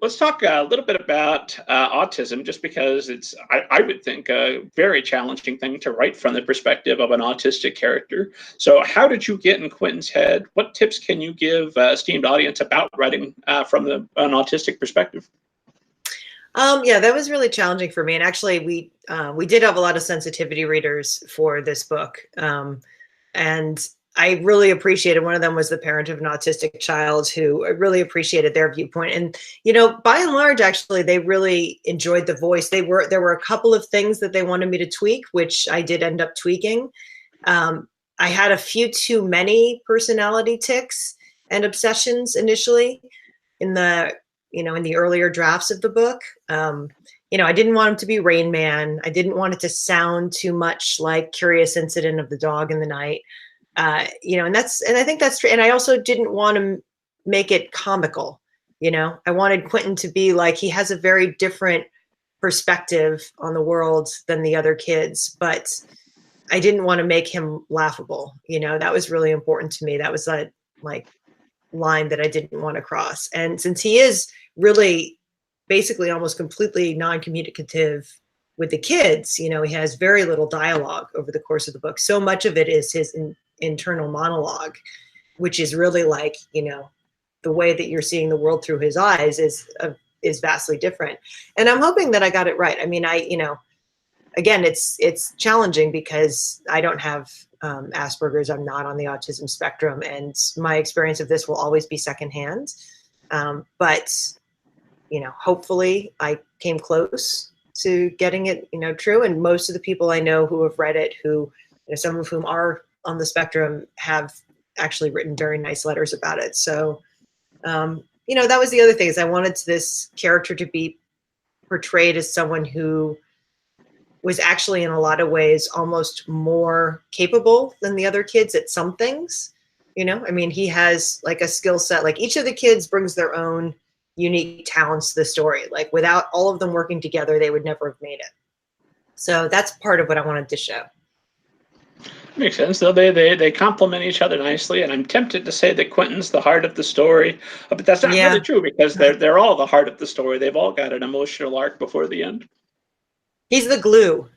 Let's talk a little bit about autism, just because I would think, a very challenging thing to write from the perspective of an autistic character. So how did you get in Quentin's head? What tips can you give esteemed audience about writing from an autistic perspective? Yeah, that was really challenging for me. And actually, we did have a lot of sensitivity readers for this book. And I really appreciated, one of them was the parent of an autistic child, who I really appreciated their viewpoint. And, by and large, actually, they really enjoyed the voice. There were a couple of things that they wanted me to tweak, which I did end up tweaking. I had a few too many personality tics and obsessions initially in the earlier drafts of the book. I didn't want him to be Rain Man. I didn't want it to sound too much like Curious Incident of the Dog in the Night. And I think that's true. And I also didn't want to make it comical. I wanted Quentin to be like, he has a very different perspective on the world than the other kids, but I didn't want to make him laughable. That was really important to me. That was a line that I didn't want to cross. And since he is really basically almost completely non-communicative with the kids, he has very little dialogue over the course of the book. So much of it is his internal monologue, which is really the way that you're seeing the world through his eyes is vastly different. And I'm hoping that I got it right. I mean, again, it's challenging because I don't have Asperger's. I'm not on the autism spectrum, and my experience of this will always be secondhand. But hopefully I came close to getting it, true. And most of the people I know who have read it, who, some of whom are on the spectrum, have actually written very nice letters about it. So, that was the other thing, is I wanted this character to be portrayed as someone who was actually in a lot of ways almost more capable than the other kids at some things. I mean, he has a skill set, each of the kids brings their own unique talents to the story. Without all of them working together, they would never have made it. So that's part of what I wanted to show. Makes sense. Though they complement each other nicely, and I'm tempted to say that Quentin's the heart of the story, but that's not really true, because they're all the heart of the story. They've all got an emotional arc before the end. He's the glue.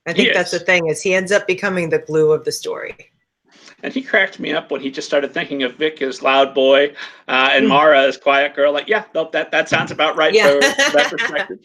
I think that's the thing, is he ends up becoming the glue of the story. And he cracked me up when he just started thinking of Vic as loud boy and Mara as quiet girl. That sounds about right for that perspective.